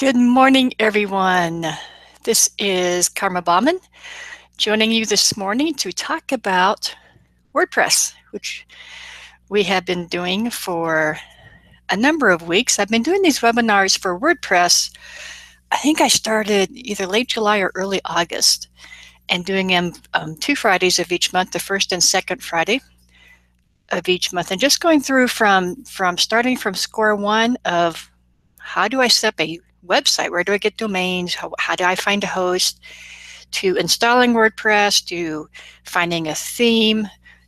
Good morning, everyone. This is Karma Bauman joining you this morning to talk about WordPress, which we have been doing for a number of weeks. I've been doing these webinars for WordPress. I think I started either late July or early August, and doing them 2 Fridays of each month, the first and second Friday of each month, and just going through from starting from square one of how do I set up a website, where do I get domains, how do I find a host, to installing WordPress, to finding a theme,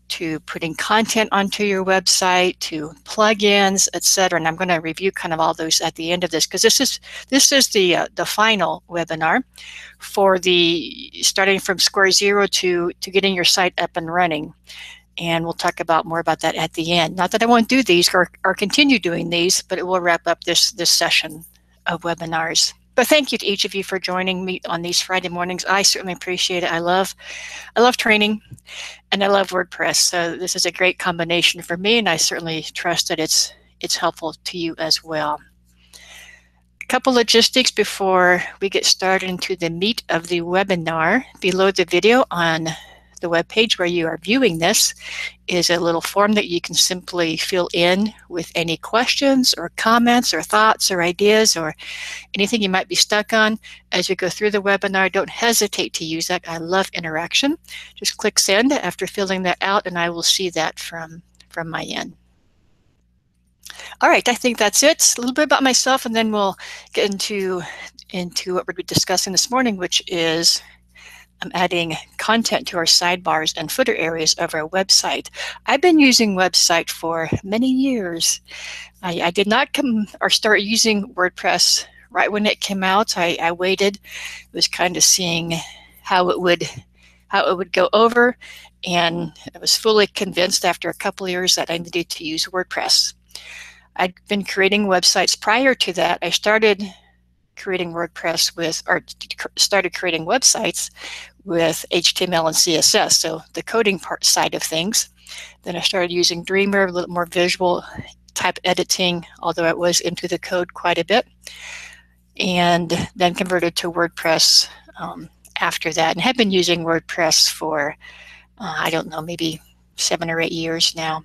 to putting content onto your website, to plugins, etc. And I'm going to review kind of all those at the end of this, because this is the final webinar for the starting from square zero to getting your site up and running. And we'll talk about more about that at the end. Not that I won't do these or continue doing these, but it will wrap up this session of webinars. But thank you to each of you for joining me on these Friday mornings. I certainly appreciate it. I love training, and I love WordPress. So this is a great combination for me, and I certainly trust that it's helpful to you as well. A couple logistics before we get started into the meat of the webinar. Below the video on the web page where you are viewing this is a little form that you can simply fill in with any questions or comments or thoughts or ideas or anything you might be stuck on as we go through the webinar. Don't hesitate to use that. I love interaction. Just click send after filling that out, and I will see that from my end. All right, I think that's it. A little bit about myself, and then we'll get into what we're discussing this morning, which is I'm adding content to our sidebars and footer areas of our website. I've been using website for many years. I did not start using WordPress right when it came out. I waited, was kind of seeing how it would go over, and I was fully convinced after a couple of years that I needed to use WordPress. I'd been creating websites prior to that. I started creating websites with HTML and CSS, so the coding side of things. Then I started using Dreamer, a little more visual type editing, although it was into the code quite a bit, and then converted to WordPress after that, and have been using WordPress for, I don't know, maybe 7 or 8 years now.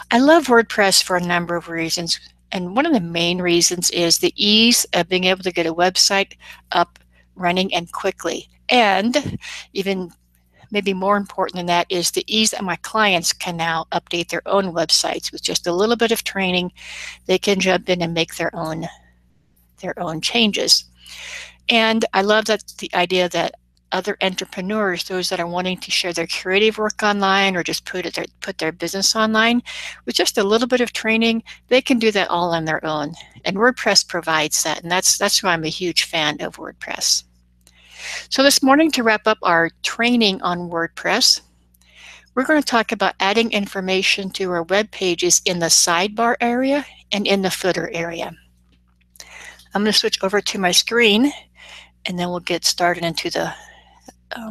I love WordPress for a number of reasons. And one of the main reasons is the ease of being able to get a website up, running, and quickly. And even maybe more important than that is the ease that my clients can now update their own websites with just a little bit of training. They can jump in and make their own changes. And I love that the idea that other entrepreneurs, those that are wanting to share their creative work online or just put their business online, with just a little bit of training, they can do that all on their own. And WordPress provides that, and that's why I'm a huge fan of WordPress. So this morning, to wrap up our training on WordPress, we're going to talk about adding information to our web pages in the sidebar area and in the footer area. I'm going to switch over to my screen, and then we'll get started into the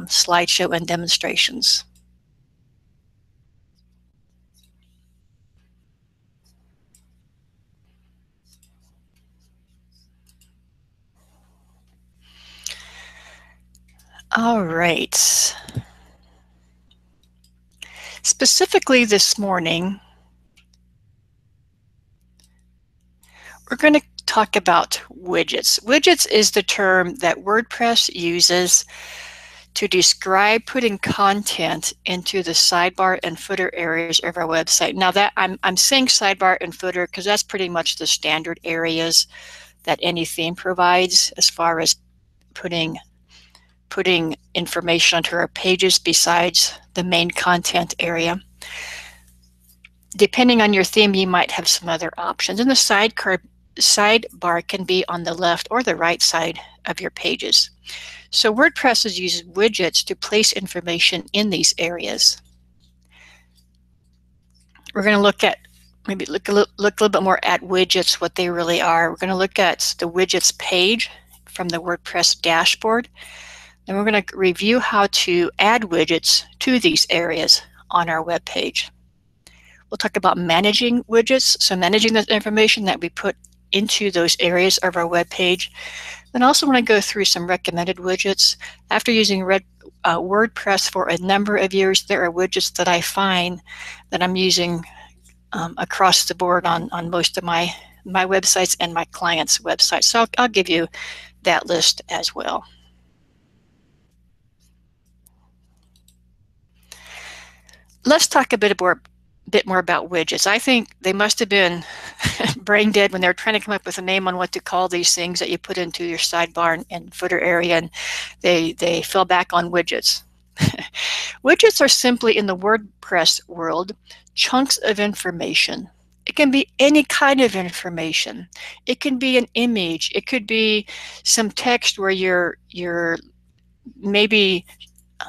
slideshow and demonstrations. All right. Specifically this morning, we're going to talk about widgets. Widgets is the term that WordPress uses to describe putting content into the sidebar and footer areas of our website. Now that I'm saying sidebar and footer because that's pretty much the standard areas that any theme provides as far as putting information onto our pages besides the main content area. Depending on your theme, you might have some other options. And the sidebar can be on the left or the right side of your pages. So WordPress has used widgets to place information in these areas. We're going to look at, maybe look a little bit more at widgets, what they really are. We're going to look at the widgets page from the WordPress dashboard. And we're going to review how to add widgets to these areas on our web page. We'll talk about managing widgets, so managing the information that we put into those areas of our web page. Then I also want to go through some recommended widgets. After using WordPress for a number of years, there are widgets that I find that I'm using across the board on most of my websites and my clients' websites. So I'll give you that list as well. Let's talk a bit more about widgets. I think they must have been brain dead when they were trying to come up with a name on what to call these things that you put into your sidebar and footer area, and they fell back on widgets. Widgets are simply, in the WordPress world, chunks of information. It can be any kind of information. It can be an image. It could be some text where you're maybe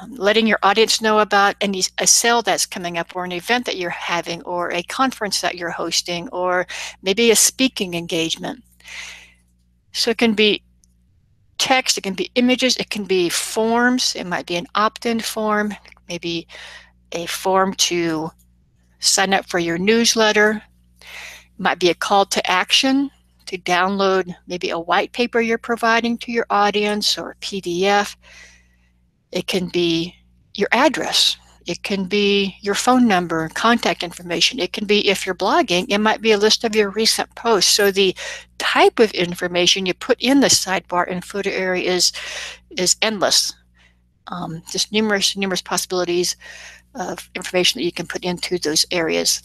letting your audience know about a sale that's coming up, or an event that you're having, or a conference that you're hosting, or maybe a speaking engagement. So it can be text, it can be images, it can be forms. It might be an opt-in form, maybe a form to sign up for your newsletter. It might be a call to action to download maybe a white paper you're providing to your audience, or a PDF. It can be your address. It can be your phone number, contact information. It can be, if you're blogging, it might be a list of your recent posts. So the type of information you put in the sidebar and footer area is endless. Just numerous possibilities of information that you can put into those areas.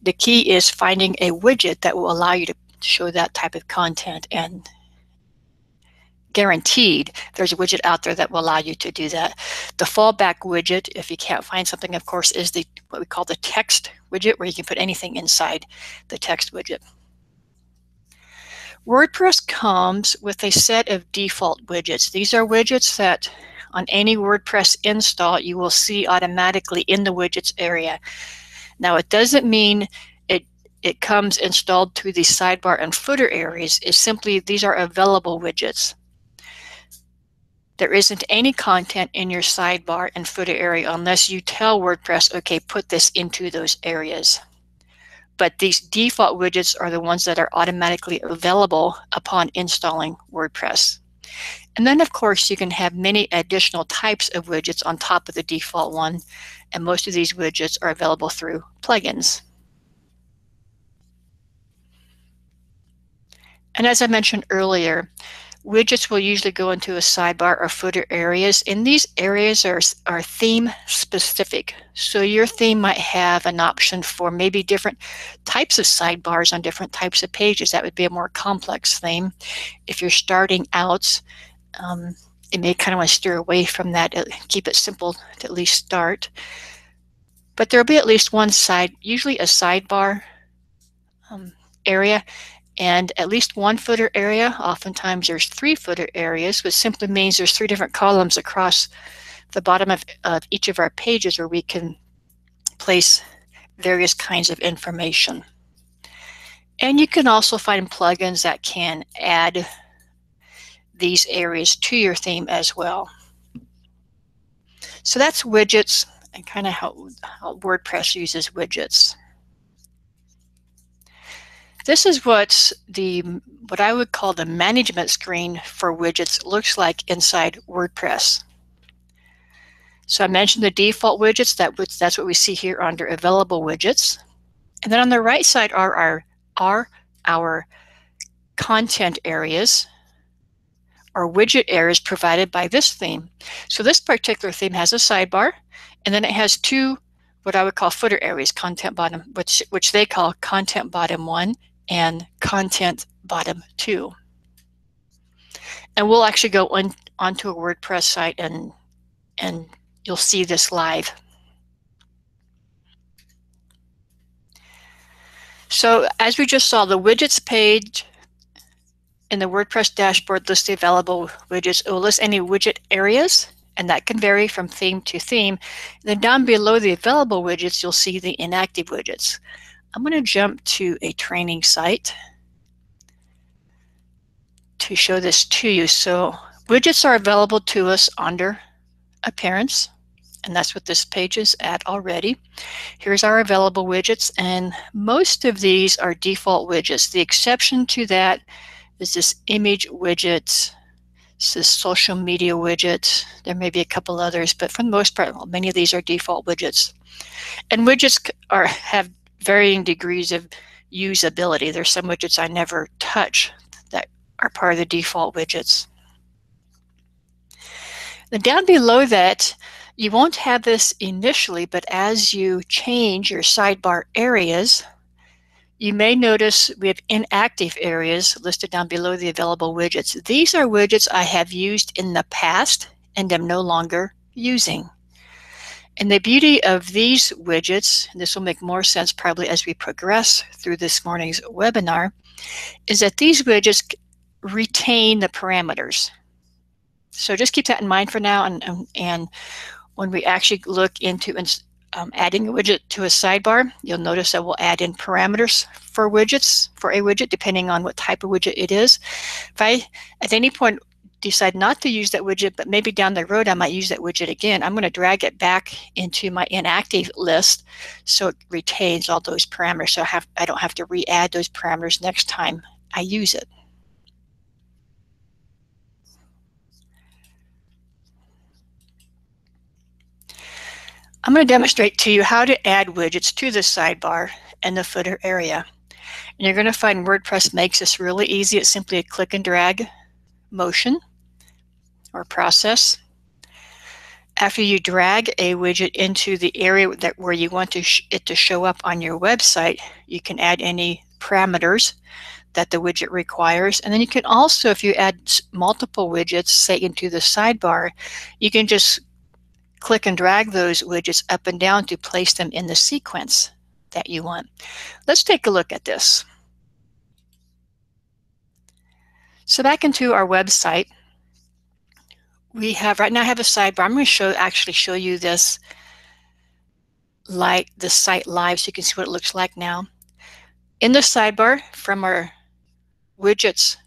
The key is finding a widget that will allow you to show that type of content, and guaranteed there's a widget out there that will allow you to do that. The fallback widget, if you can't find something, of course, is what we call the text widget, where you can put anything inside the text widget. WordPress comes with a set of default widgets. These are widgets that on any WordPress install you will see automatically in the widgets area. Now, it doesn't mean it comes installed through the sidebar and footer areas. It's simply these are available widgets. There isn't any content in your sidebar and footer area unless you tell WordPress, okay, put this into those areas. But these default widgets are the ones that are automatically available upon installing WordPress. And then, of course, you can have many additional types of widgets on top of the default one, and most of these widgets are available through plugins. And as I mentioned earlier, widgets will usually go into a sidebar or footer areas, and these areas are theme specific. So your theme might have an option for maybe different types of sidebars on different types of pages. That would be a more complex theme. If you're starting out, you may kind of want to steer away from that, keep it simple to at least start. But there'll be at least one usually a sidebar area, and at least one footer area. Oftentimes there's 3 footer areas, which simply means there's 3 different columns across the bottom of each of our pages where we can place various kinds of information. And you can also find plugins that can add these areas to your theme as well. So that's widgets, and kind of how WordPress uses widgets. This is what I would call the management screen for widgets looks like inside WordPress. So I mentioned the default widgets. That's what we see here under available widgets. And then on the right side are our content areas, or widget areas provided by this theme. So this particular theme has a sidebar, and then it has 2 what I would call footer areas, content bottom, which they call content bottom 1 and content bottom 2. And we'll actually go onto a WordPress site and you'll see this live. So as we just saw, the widgets page in the WordPress dashboard lists the available widgets. It will list any widget areas, and that can vary from theme to theme. And then down below the available widgets, you'll see the inactive widgets. I'm going to jump to a training site to show this to you. So widgets are available to us under Appearance, and that's what this page is at already. Here's our available widgets, and most of these are default widgets. The exception to that is this image widget, this social media widget. There may be a couple others, but for the most part, many of these are default widgets. And widgets have varying degrees of usability. There's some widgets I never touch that are part of the default widgets. Then down below that, you won't have this initially, but as you change your sidebar areas, you may notice we have inactive areas listed down below the available widgets. These are widgets I have used in the past and am no longer using. And the beauty of these widgets, and this will make more sense probably as we progress through this morning's webinar, is that these widgets retain the parameters. So just keep that in mind for now, and when we actually look into adding a widget to a sidebar, you'll notice that we'll add in parameters for widgets, for a widget, depending on what type of widget it is. If I, at any point, decide not to use that widget, but maybe down the road I might use that widget again, I'm going to drag it back into my inactive list so it retains all those parameters, so I don't have to re-add those parameters next time I use it. I'm going to demonstrate to you how to add widgets to the sidebar and the footer area. And you're going to find WordPress makes this really easy. It's simply a click and drag motion or process. After you drag a widget into the area where you want it to show up on your website, you can add any parameters that the widget requires. And then you can also, if you add multiple widgets, say into the sidebar, you can just click and drag those widgets up and down to place them in the sequence that you want. Let's take a look at this. So back into our website, we have right now I have a sidebar. I'm going to actually show you this the site live so you can see what it looks like now. In the sidebar from our widgets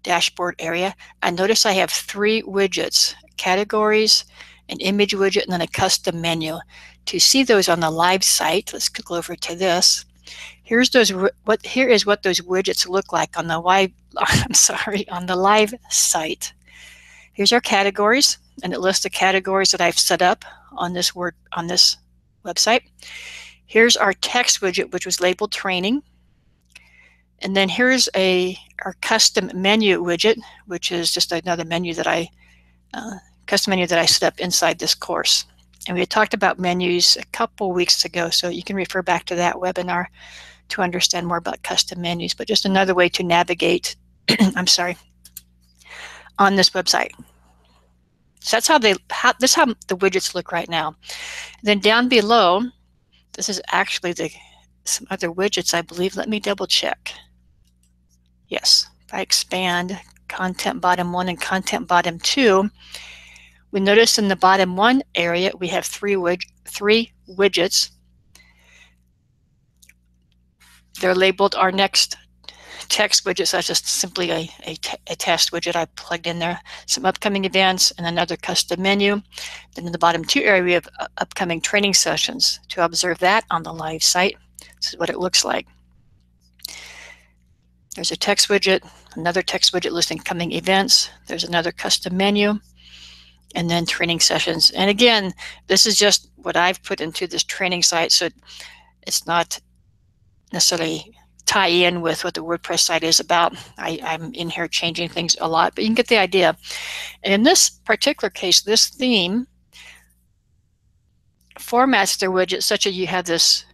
dashboard area, I notice I have 3 widgets: categories, an image widget, and then a custom menu. To see those on the live site, let's click over to this. Here is what those widgets look like on the on the live site. Here's our categories, and it lists the categories that I've set up on this website. Here's our text widget, which was labeled training. And then here's our custom menu widget, which is just another menu that custom menu that I set up inside this course. And we had talked about menus a couple weeks ago, so you can refer back to that webinar to understand more about custom menus, but just another way to navigate, I'm sorry, on this website. So that's this is how the widgets look right now. And then down below, this is actually some other widgets, I believe. Let me double check. Yes, if I expand content bottom 1 and content bottom 2, we notice in the bottom 1 area we have 3 widgets. They're labeled our next text widgets. That's just simply a test widget I plugged in there. Some upcoming events and another custom menu. Then in the bottom 2 area we have upcoming training sessions. To observe that on the live site, this is what it looks like. There's a text widget, another text widget listing coming events. There's another custom menu, and then training sessions. And again, this is just what I've put into this training site, so it's not necessarily tie in with what the WordPress site is about. I'm in here changing things a lot, but you can get the idea. And in this particular case, this theme formats their widgets such that you have this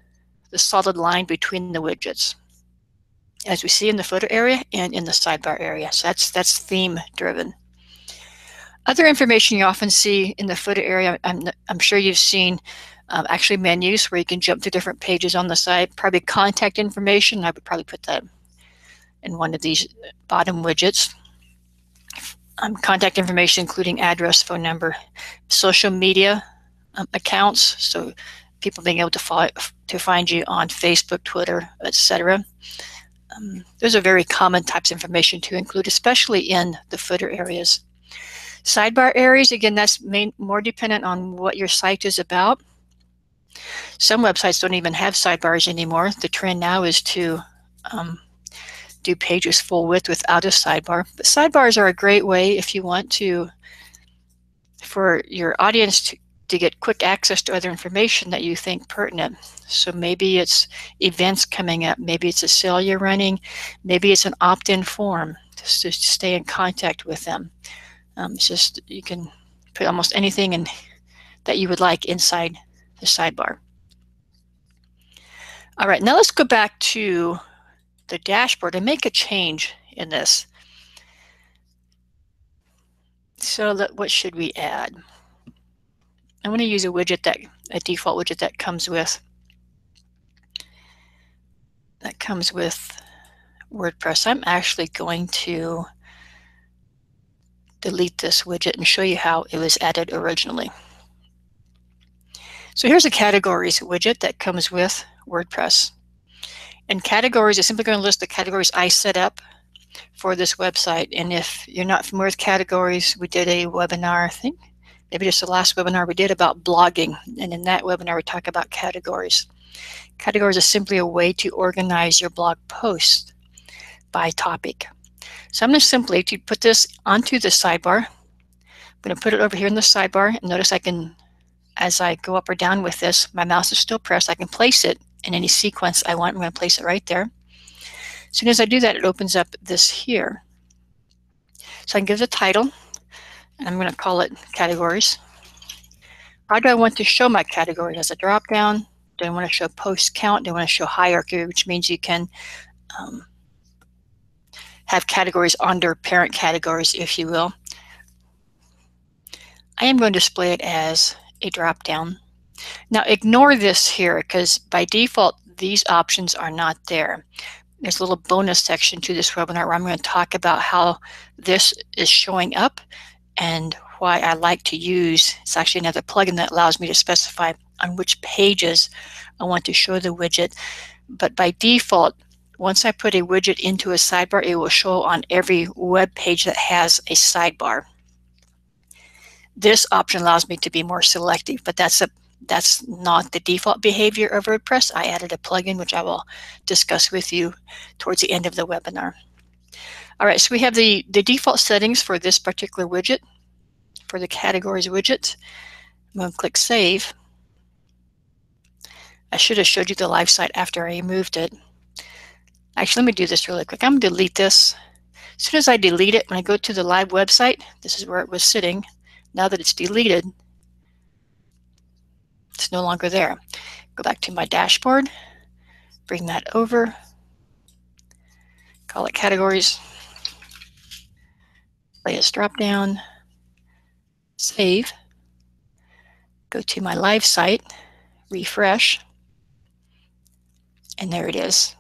solid line between the widgets, as we see in the footer area and in the sidebar area. So that's theme driven. Other information you often see in the footer area, I'm sure you've seen actually menus where you can jump to different pages on the site. Probably contact information. I would probably put that in one of these bottom widgets. Contact information including address, phone number, social media accounts, so people being able to find you on Facebook, Twitter, etc. Those are very common types of information to include, especially in the footer areas. Sidebar areas, again, that's more dependent on what your site is about. Some websites don't even have sidebars anymore. The trend now is to do pages full width without a sidebar. But sidebars are a great way if you want to, for your audience to get quick access to other information that you think pertinent. So maybe it's events coming up, maybe it's a sale you're running, maybe it's an opt-in form just to stay in contact with them. It's just, you can put almost anything in that you would like inside the sidebar. All right, now let's go back to the dashboard and make a change in this. So what should we add? I want to use a widget a default widget that comes with WordPress. I'm actually going to delete this widget and show you how it was added originally. So here's a categories widget that comes with WordPress. And categories is simply going to list the categories I set up for this website. And if you're not familiar with categories, we did a webinar, I think, maybe just the last webinar we did about blogging. And in that webinar, we talk about categories. Categories is simply a way to organize your blog posts by topic. So I'm going to simply put this onto the sidebar. I'm going to put it over here in the sidebar. And notice I can, as I go up or down with this, my mouse is still pressed. I can place it in any sequence I want. I'm going to place it right there. As soon as I do that, it opens up this here. So I can give it a title, and I'm going to call it categories. How do I want to show my category? As a drop down, do I want to show post count? Do I want to show hierarchy, which means you can have categories under parent categories, if you will. I am going to display it as a drop down. Now ignore this here because by default these options are not there. There's a little bonus section to this webinar where I'm going to talk about how this is showing up and why I like to use, it's actually another plugin that allows me to specify on which pages I want to show the widget. But by default, once I put a widget into a sidebar, it will show on every web page that has a sidebar. This option allows me to be more selective, but that's not the default behavior of WordPress. I added a plugin, which I will discuss with you towards the end of the webinar. All right, so we have the default settings for this particular widget, for the categories widget. I'm going to click Save. I should have showed you the live site after I removed it. Actually, let me do this really quick. I'm going to delete this. As soon as I delete it, when I go to the live website, this is where it was sitting. Now that it's deleted, it's no longer there. Go back to my dashboard, bring that over, call it categories, play as drop down, save, go to my live site, refresh, and there it is.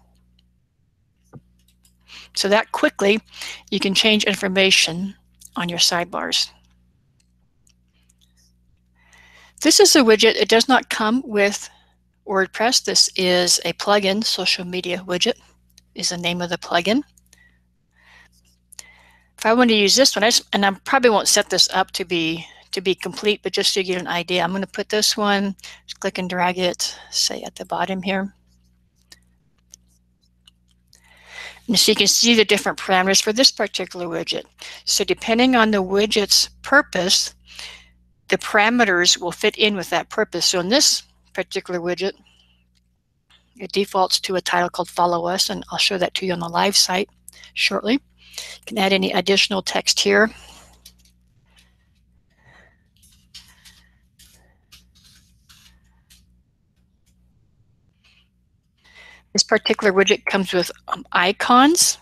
So that quickly you can change information on your sidebars. This is a widget. It does not come with WordPress. This is a plugin. Social Media Widget is the name of the plugin. If I want to use this one, and I probably won't set this up to be complete, but just to get an idea, I'm going to put this one, just click and drag it, say at the bottom here. And so you can see the different parameters for this particular widget. So depending on the widget's purpose, the parameters will fit in with that purpose. So in this particular widget, it defaults to a title called Follow Us, and I'll show that to you on the live site shortly. You can add any additional text here. This particular widget comes with icons,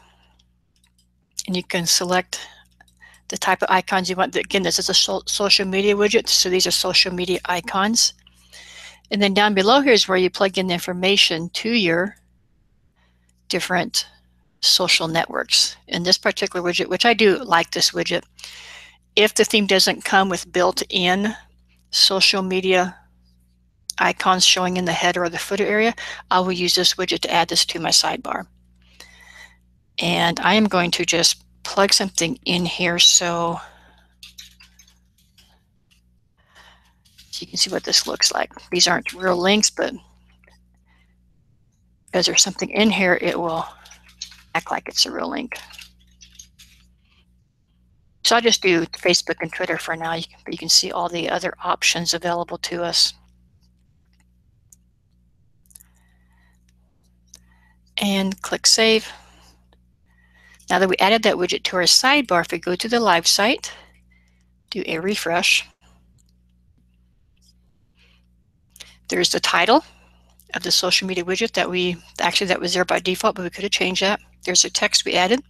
and you can select the type of icons you want. Again, this is a social media widget, so these are social media icons. And then down below here is where you plug in the information to your different social networks. In this particular widget, which I do like this widget, if the theme doesn't come with built-in social media icons showing in the header or the footer area, I will use this widget to add this to my sidebar. And I am going to just plug something in here. So So you can see what this looks like. These aren't real links, but because there's something in here, it will act like it's a real link. So I'll just do Facebook and Twitter for now. You can see all the other options available to us. And click Save. Now that we added that widget to our sidebar, if we go to the live site, do a refresh, there's the title of the social media widget that that was there by default, but we could have changed that. There's the text we added,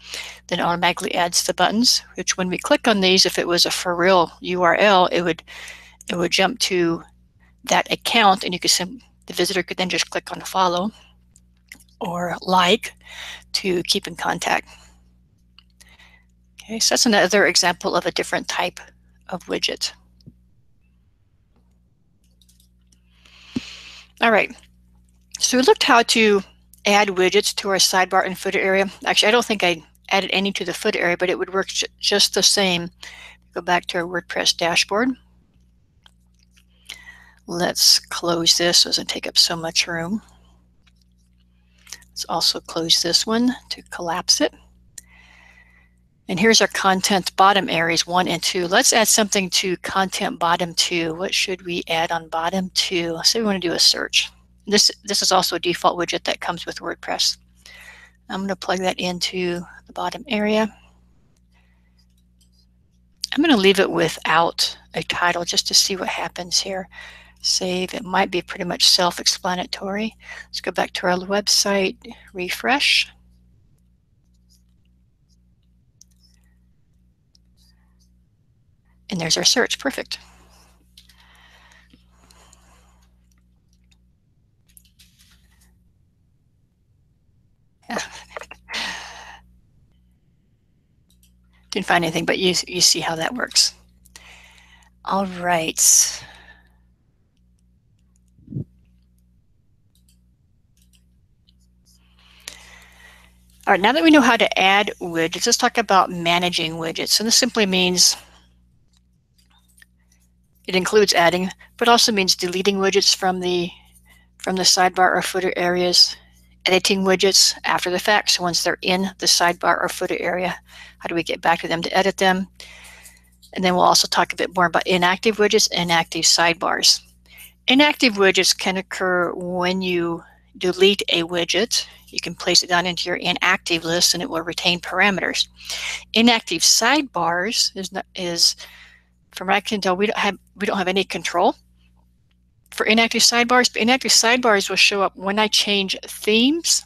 then it automatically adds the buttons, which when we click on these, if it was a for real URL, it would jump to that account, and the visitor could then just click on follow or like to keep in contact. Okay, so that's another example of a different type of widget. All right, so we looked how to add widgets to our sidebar and footer area. Actually, I don't think I added any to the footer area, but it would work just the same. Go back to our WordPress dashboard. Let's close this so it doesn't take up so much room. Let's also close this one to collapse it. And here's our content bottom areas 1 and 2. Let's add something to content bottom 2. What should we add on bottom 2? Let's say we want to do a search. This is also a default widget that comes with WordPress. I'm going to plug that into the bottom area. I'm going to leave it without a title just to see what happens here. Save. It might be pretty much self-explanatory. Let's go back to our website, refresh. And there's our search. Perfect. Didn't find anything, but you see how that works. All right. All right, now that we know how to add widgets, let's talk about managing widgets. And this simply means it includes adding, but also means deleting widgets from the sidebar or footer areas, editing widgets after the fact. So once they're in the sidebar or footer area, how do we get back to them to edit them? And then we'll also talk a bit more about inactive widgets and active sidebars. Inactive widgets can occur when you delete a widget. You can place it down into your inactive list and it will retain parameters. Inactive sidebars is from what I can tell, we don't have any control for inactive sidebars, but inactive sidebars will show up when I change themes.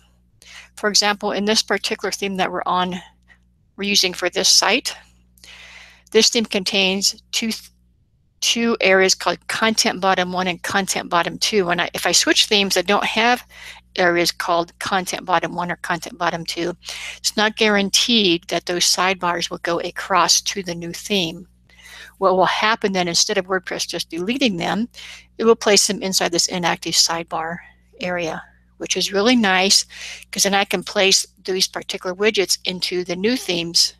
For example, in this particular theme that we're using for this site, this theme contains two areas called content bottom 1 and content bottom 2. If I switch themes that don't have areas called content bottom 1 or content bottom 2, it's not guaranteed that those sidebars will go across to the new theme. What will happen then, instead of WordPress just deleting them, it will place them inside this inactive sidebar area, which is really nice because then I can place these particular widgets into the new theme's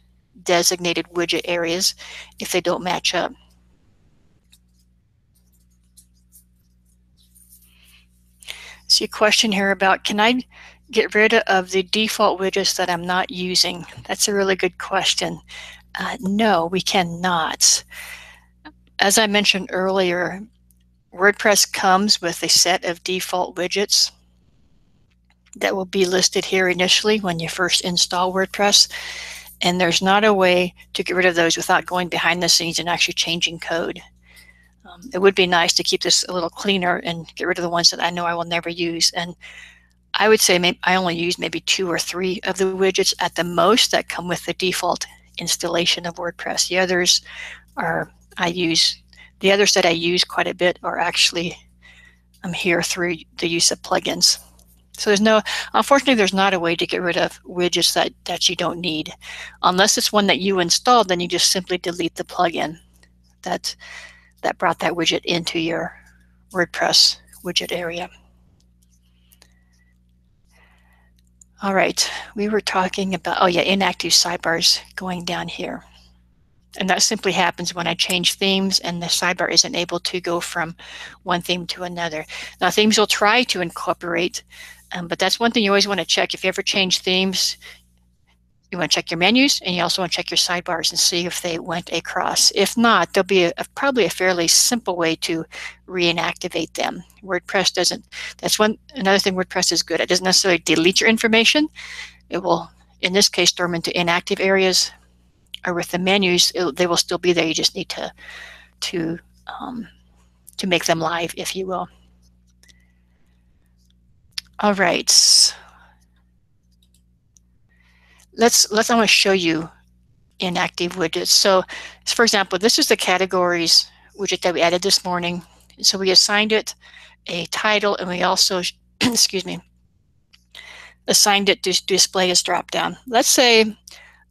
designated widget areas if they don't match up. See a question here about, can I get rid of the default widgets that I'm not using? That's a really good question. No, we cannot. As I mentioned earlier, WordPress comes with a set of default widgets that will be listed here initially when you first install WordPress. And there's not a way to get rid of those without going behind the scenes and actually changing code. It would be nice to keep this a little cleaner and get rid of the ones that I know I will never use. And I would say I only use maybe 2 or 3 of the widgets at the most that come with the default installation of WordPress. The others that I use quite a bit are actually here through the use of plugins. So unfortunately, there's not a way to get rid of widgets that you don't need. Unless it's one that you installed, then you just simply delete the plugin that brought that widget into your WordPress widget area. All right, we were talking about, inactive sidebars going down here. And that simply happens when I change themes and the sidebar isn't able to go from one theme to another. Now, themes will try to incorporate, but that's one thing you always want to check. If you ever change themes, you want to check your menus, and you also want to check your sidebars and see if they went across. If not, there'll be probably a fairly simple way to reinactivate them. WordPress doesn't, that's another thing WordPress is good at. It doesn't necessarily delete your information. It will, in this case, throw them into inactive areas, or with the menus, they will still be there. You just need to make them live, if you will. All right. I want to show you inactive widgets. So, for example, this is the categories widget that we added this morning. So we assigned it a title, and we also, excuse me, assigned it to display as dropdown. Let's say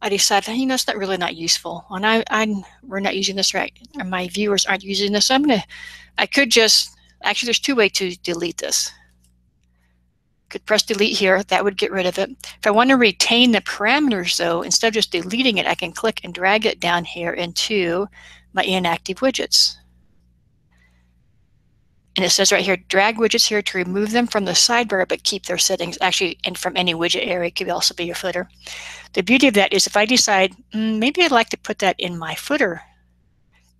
I decide, it's not useful, and we're not using this right, or my viewers aren't using this. So I could just, actually, there's two ways to delete this. Could press delete here, that would get rid of it. If I want to retain the parameters though, instead of just deleting it, I can click and drag it down here into my inactive widgets. And it says right here, drag widgets here to remove them from the sidebar, but keep their settings. Actually, and from any widget area, it could also be your footer. The beauty of that is if I decide, maybe I'd like to put that in my footer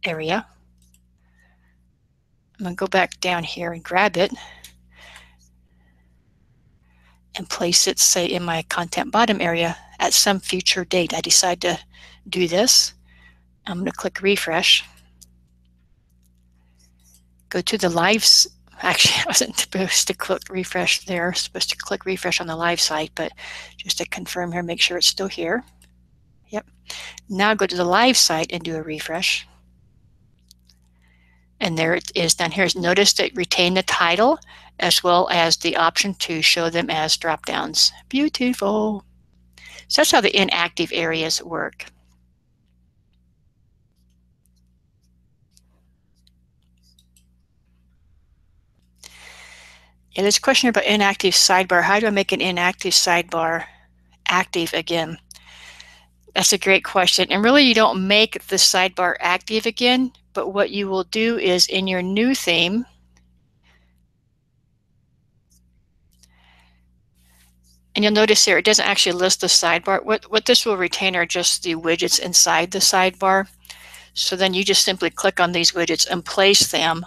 area, I'm going to go back down here and grab it and place it, say, in my content bottom area at some future date. I decide to do this. I'm going to click refresh. Go to the lives. Actually, I wasn't supposed to click refresh there. I was supposed to click refresh on the live site, but just to confirm here, make sure it's still here. Yep. Now go to the live site and do a refresh. And there it is down here. Notice that retain the title as well as the option to show them as drop downs. Beautiful. So that's how the inactive areas work. Yeah, there's a question about inactive sidebar. How do I make an inactive sidebar active again? That's a great question. And really, you don't make the sidebar active again, but what you will do is in your new theme, and you'll notice here, it doesn't actually list the sidebar. What this will retain are just the widgets inside the sidebar. So then you just simply click on these widgets and place them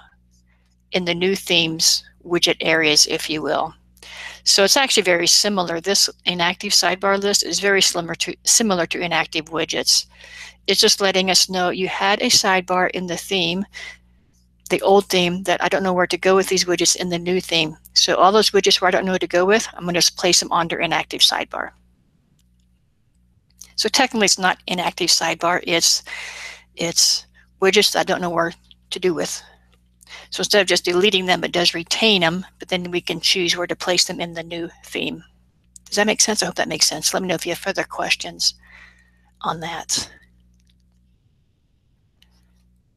in the new themes widget areas, if you will. So it's actually very similar. This inactive sidebar list is very similar to inactive widgets. It's just letting us know you had a sidebar in the theme, the old theme, that I don't know where to go with these widgets in the new theme. So all those widgets where I don't know where to go with, I'm going to just place them under inactive sidebar. So technically it's not inactive sidebar, it's widgets that I don't know where to do with. So instead of just deleting them, it does retain them, but then we can choose where to place them in the new theme. Does that make sense? I hope that makes sense. Let me know if you have further questions on that.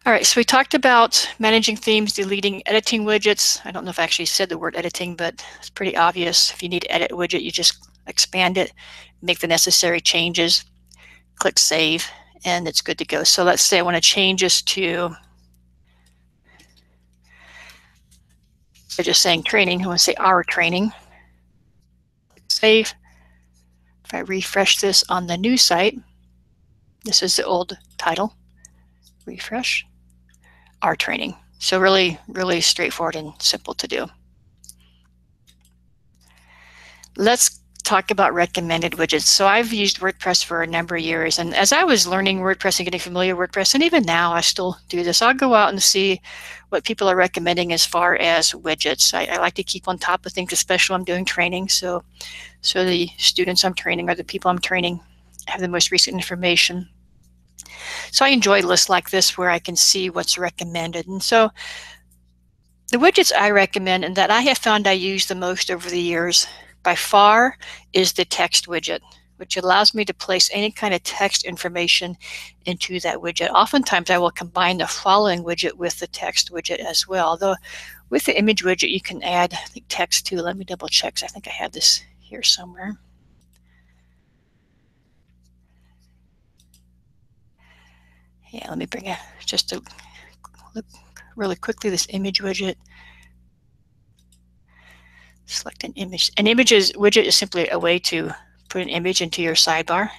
All right, so we talked about managing themes, deleting, editing widgets. I don't know if I actually said the word editing, but it's pretty obvious. If you need to edit a widget, you just expand it, make the necessary changes, click save, and it's good to go. So let's say I want to change this to, they're just saying training. I want to say our training. Save. If I refresh this on the new site, this is the old title. Refresh. Our training. So really, really straightforward and simple to do. Let's talk about recommended widgets. So I've used WordPress for a number of years, and as I was learning WordPress and getting familiar with WordPress, and even now I still do this, I'll go out and see what people are recommending as far as widgets. I like to keep on top of things, especially when I'm doing training. So the students I'm training or the people I'm training have the most recent information. So I enjoy lists like this where I can see what's recommended. And so the widgets I recommend and that I have found I use the most over the years by far is the text widget, which allows me to place any kind of text information into that widget. Oftentimes I will combine the following widget with the text widget as well. Though with the image widget you can add, I think, text too. Let me double check. I think I have this here somewhere. Yeah, let me bring just a look really quickly, this image widget. Select an image. An images widget is simply a way to put an image into your sidebar.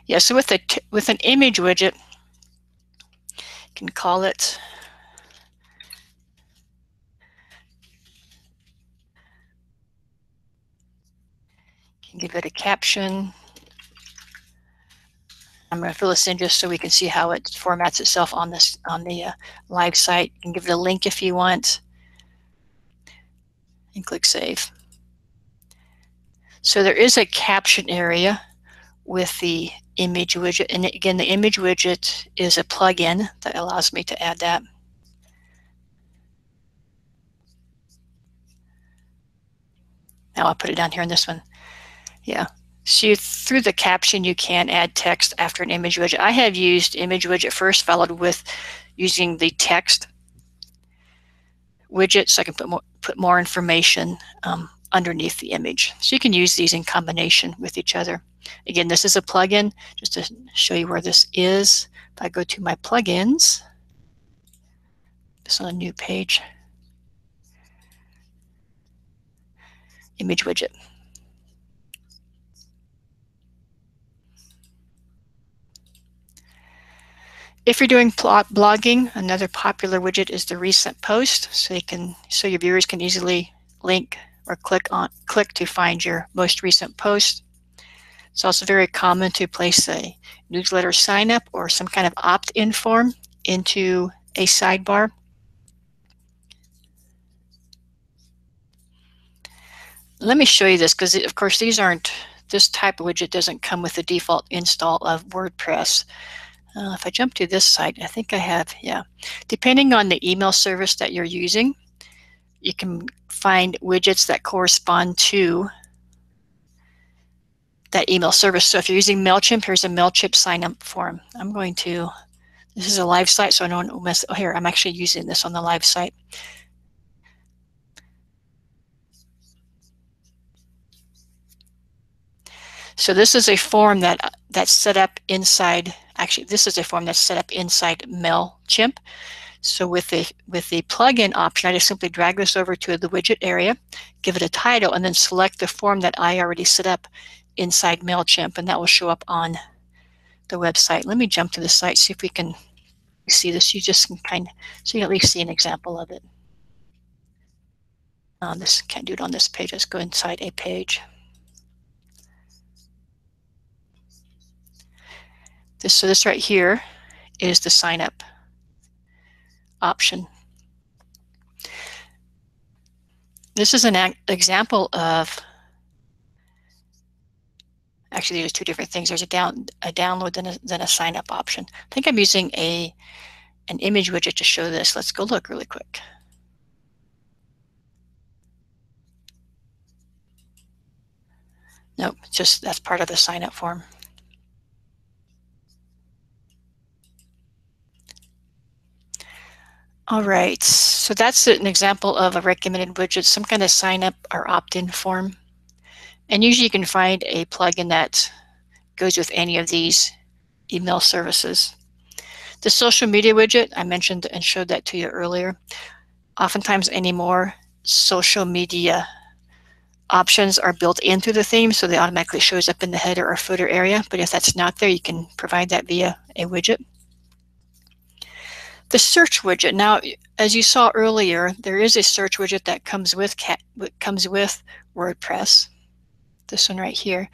Yeah, so with an image widget, you can call it you can give it a caption. I'm going to fill this in just so we can see how it formats itself on the live site. You can give it a link if you want, and click Save. So there is a caption area with the image widget, and again, the image widget is a plugin that allows me to add that. Now I'll put it down here in this one. Yeah. So through the caption, you can add text after an image widget. I have used image widget first, followed with using the text widget, so I can put more information underneath the image. So you can use these in combination with each other. Again, this is a plugin, just to show you where this is. If I go to my plugins, this on a new page, image widget. If you're doing blogging, another popular widget is the recent post, so your viewers can easily link or click to find your most recent post. It's also very common to place a newsletter sign up or some kind of opt-in form into a sidebar. Let me show you this, because of course this type of widget doesn't come with the default install of WordPress. If I jump to this site, I think I have, yeah. Depending on the email service that you're using, you can find widgets that correspond to that email service. So if you're using MailChimp, here's a MailChimp sign up form. This is a live site, so I don't mess, oh, here, I'm actually using this on the live site. So this is a form that's set up inside, actually this is a form that's set up inside MailChimp. So with the plugin option, I just simply drag this over to the widget area, give it a title, and then select the form that I already set up inside MailChimp, and that will show up on the website. Let me jump to the site, see if we can see this. You just can so you can at least see an example of it. This can't do it on this page. Let's go inside a page. This right here is the sign up option. This is an example of, actually there's two different things. There's a download then a sign up option. I think I'm using an image widget to show this. Let's go look really quick. Nope, just that's part of the sign up form. All right, so that's an example of a recommended widget, some kind of sign up or opt-in form. And usually you can find a plugin that goes with any of these email services. The social media widget, I mentioned and showed that to you earlier. Oftentimes anymore, social media options are built into the theme, so they automatically shows up in the header or footer area. But if that's not there, you can provide that via a widget. The search widget. Now, as you saw earlier, there is a search widget that comes with WordPress. This one right here.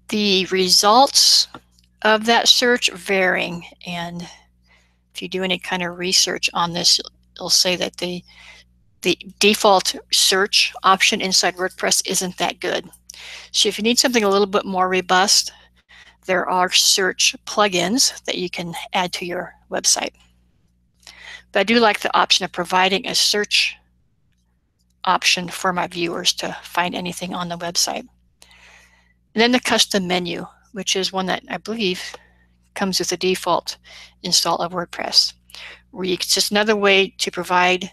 The results of that search varying, and if you do any kind of research on this, it'll say that the default search option inside WordPress isn't that good. So if you need something a little bit more robust, there are search plugins that you can add to your website. But I do like the option of providing a search option for my viewers to find anything on the website. And then the custom menu, which is one that I believe comes with the default install of WordPress. It's just another way to provide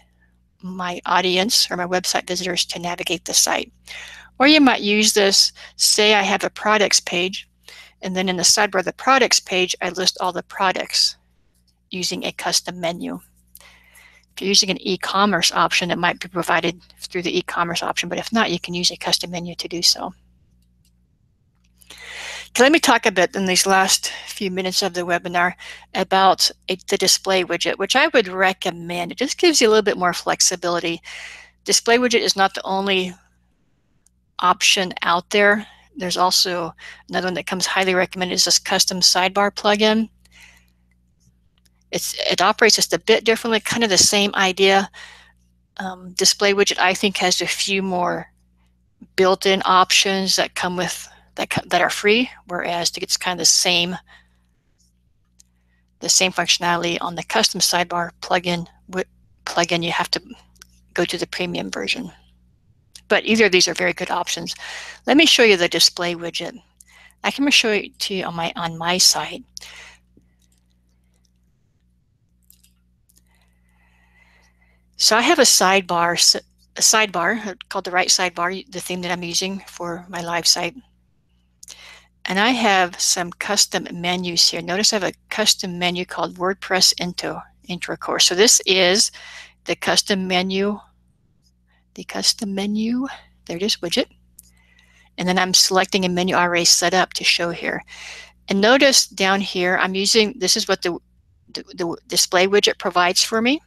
my audience or my website visitors to navigate the site. Or you might use this, say I have a products page, and then in the sidebar of the products page, I list all the products using a custom menu. If you're using an e-commerce option, it might be provided through the e-commerce option, but if not, you can use a custom menu to do so. Okay, let me talk a bit in these last few minutes of the webinar about the display widget, which I would recommend. It just gives you a little bit more flexibility. Display widget is not the only option out there. There's also another one that comes highly recommended, is this custom sidebar plugin. It operates just a bit differently, kind of the same idea. Display widget, I think, has a few more built-in options that come with that are free, whereas to get kind of the same functionality on the custom sidebar plugin, you have to go to the premium version. But either of these are very good options. Let me show you the display widget. I can show it to you on my site. So I have a sidebar called the right sidebar, the theme that I'm using for my live site. And I have some custom menus here. Notice I have a custom menu called WordPress Intro Course. So this is the custom menu. There it is, widget. And then I'm selecting a menu already set up to show here. And notice down here, I'm using, this is what the display widget provides for me.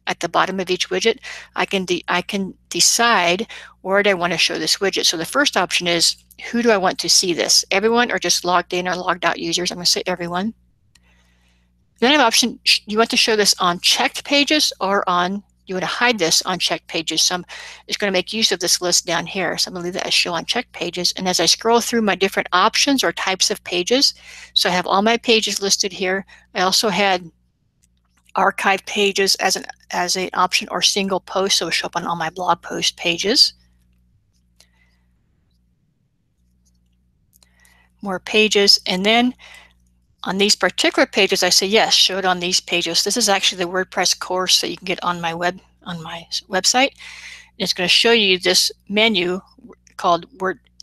At the bottom of each widget, I can decide where do I want to show this widget. So the first option is, who do I want to see this? Everyone or just logged in or logged out users? I'm going to say everyone. Then I have an option, you want to show this on checked pages or you want to hide this on checked pages. So I'm just going to make use of this list down here. So I'm going to leave that as show on checked pages. And as I scroll through my different options or types of pages, so I have all my pages listed here. I also had archive pages as an option, or single post, so it'll show up on all my blog post pages. More pages, and then on these particular pages, I say yes, show it on these pages. This is actually the WordPress course that you can get on my website. It's going to show you this menu called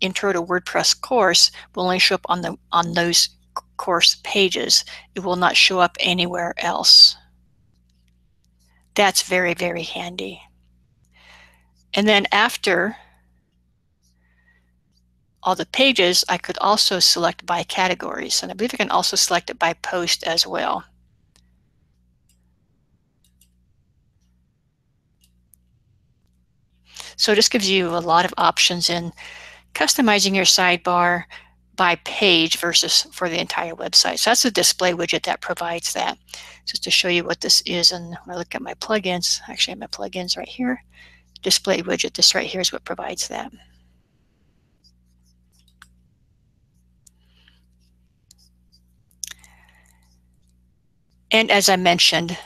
Intro to WordPress Course. Will only show up on those course pages. It will not show up anywhere else. That's very, very handy. And then after all the pages, I could also select by categories. And I believe I can also select it by post as well. So it just gives you a lot of options in customizing your sidebar by page versus for the entire website. So that's the display widget that provides that. Just to show you what this is, and when I look at my plugins, actually I have my plugins right here. Display widget, this right here is what provides that. And as I mentioned,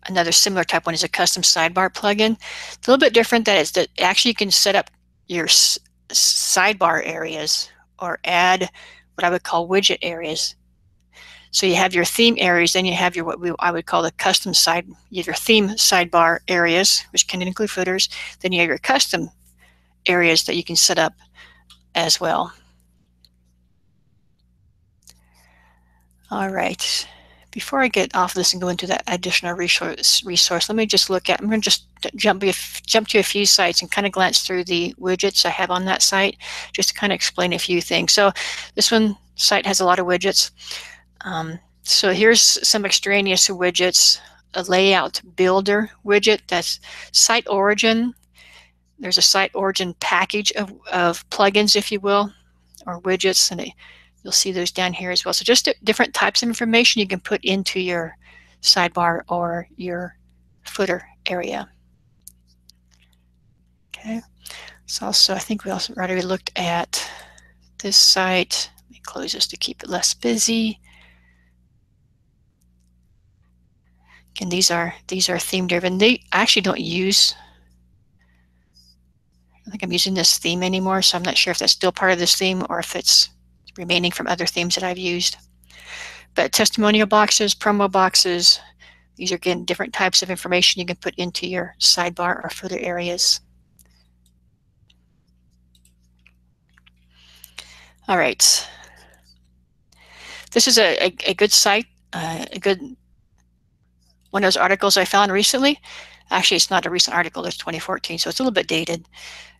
another similar type one is a custom sidebar plugin. It's a little bit different. That is that actually you can set up your sidebar areas or add what I would call widget areas. So you have your theme areas, then you have your I would call the custom you have your theme sidebar areas, which can include footers. Then you have your custom areas that you can set up as well. All right. Before I get off this and go into that additional resource, let me just look at, I'm going to just jump to a few sites and kind of glance through the widgets I have on that site, just to kind of explain a few things. So this site has a lot of widgets. So here's some extraneous widgets. A layout builder widget, that's site origin. There's a site origin package of plugins, if you will, or widgets, and you'll see those down here as well. So just different types of information you can put into your sidebar or your footer area. Okay. So also, I think we also already looked at this site. Let me close this to keep it less busy. And these are theme driven. I actually don't use, I don't think I'm using this theme anymore, so I'm not sure if that's still part of this theme or if it's remaining from other themes that I've used. But testimonial boxes, promo boxes, these are again different types of information you can put into your sidebar or footer areas. All right. This is a good site, a good one of those articles I found recently. Actually, it's not a recent article. It's 2014, so it's a little bit dated.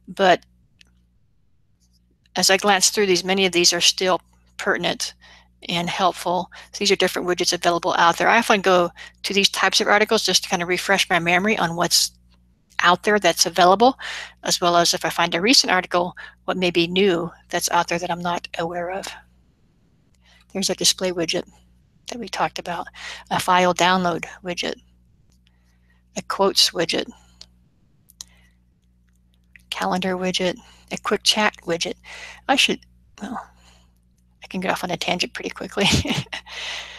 But as I glance through these, many of these are still pertinent and helpful. So these are different widgets available out there. I often go to these types of articles just to kind of refresh my memory on what's out there that's available, as well as if I find a recent article, what may be new that's out there that I'm not aware of. There's a display widget that we talked about, a file download widget, a quotes widget, calendar widget, a quick chat widget. Well, I can get off on a tangent pretty quickly.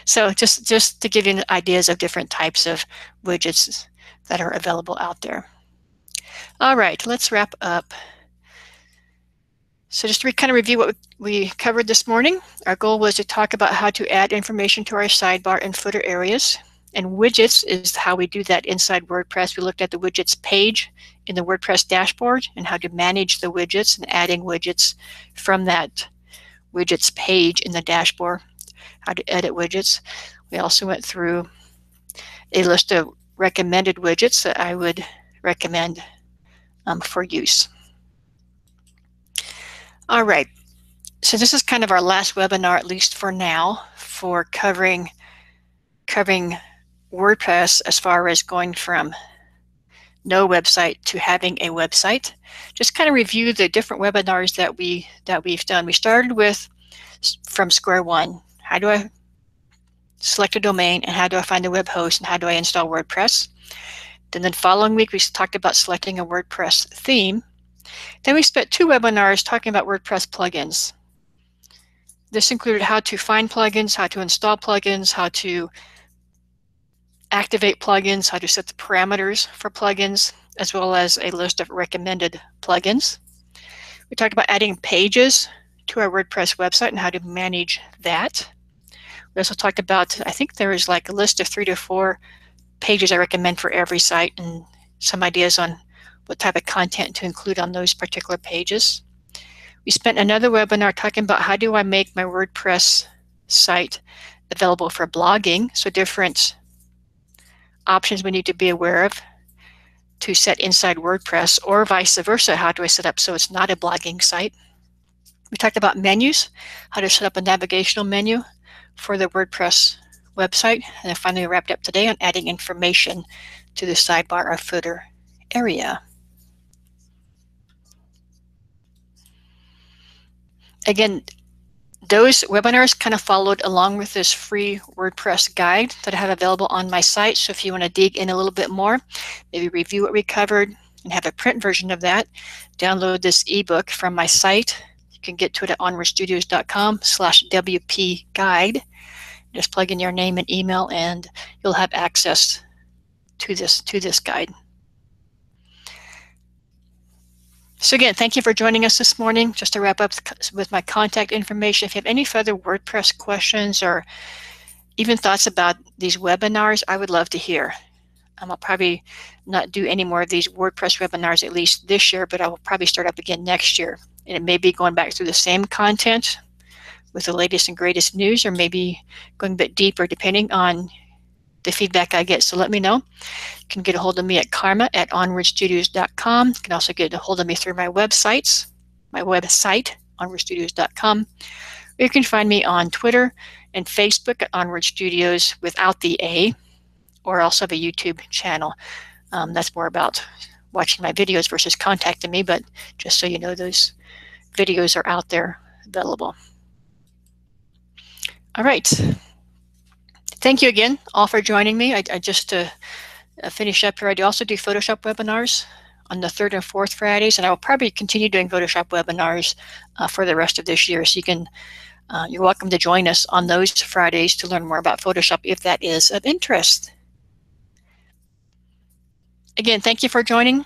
So just to give you ideas of different types of widgets that are available out there. All right, let's wrap up. So just to kind of review what we covered this morning, our goal was to talk about how to add information to our sidebar and footer areas. And widgets is how we do that inside WordPress. We looked at the widgets page in the WordPress dashboard and how to manage the widgets and adding widgets from that widgets page in the dashboard, how to edit widgets. We also went through a list of recommended widgets that I would recommend for use. All right, so this is kind of our last webinar, at least for now, for covering WordPress as far as going from no website to having a website. Just kind of review the different webinars that we've done. We started with from square one. How do I select a domain, and how do I find a web host, and how do I install WordPress? Then the following week we talked about selecting a WordPress theme. Then we spent 2 webinars talking about WordPress plugins. This included how to find plugins, how to install plugins, how to activate plugins, how to set the parameters for plugins, as well as a list of recommended plugins. We talked about adding pages to our WordPress website and how to manage that. We also talked about, I think there is like a list of 3 to 4 pages I recommend for every site, and some ideas on what type of content to include on those particular pages. We spent another webinar talking about how do I make my WordPress site available for blogging, so different options we need to be aware of to set inside WordPress, or vice versa. How do I set up so it's not a blogging site? We talked about menus, how to set up a navigational menu for the WordPress website, and then finally wrapped up today on adding information to the sidebar or footer area. Again, those webinars kind of followed along with this free WordPress guide that I have available on my site. So if you want to dig in a little bit more, maybe review what we covered and have a print version of that, download this ebook from my site. You can get to it at onwardstudios.com/WP guide. Just plug in your name and email and you'll have access to this guide. So again, thank you for joining us this morning. Just to wrap up with my contact information, if you have any further WordPress questions or even thoughts about these webinars, I would love to hear. I'll probably not do any more of these WordPress webinars, at least this year, but I will probably start up again next year. And it may be going back through the same content with the latest and greatest news, or maybe going a bit deeper depending on the feedback I get. So let me know. You can get a hold of me at karma@onwardstudios.com. You can also get a hold of me through my website, onwardstudios.com. Or you can find me on Twitter and Facebook at Onward Studios without the A, or also have a YouTube channel. That's more about watching my videos versus contacting me, but just so you know, those videos are out there available. All right. Thank you again all for joining me. I just to finish up here, I do also do Photoshop webinars on the 3rd and 4th Fridays, and I will probably continue doing Photoshop webinars for the rest of this year. So you can, you're welcome to join us on those Fridays to learn more about Photoshop if that is of interest. Again, thank you for joining.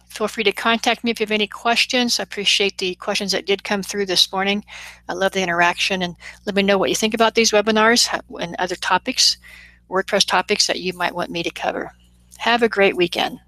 Feel free to contact me if you have any questions. I appreciate the questions that did come through this morning. I love the interaction, and let me know what you think about these webinars and other topics, WordPress topics that you might want me to cover. Have a great weekend.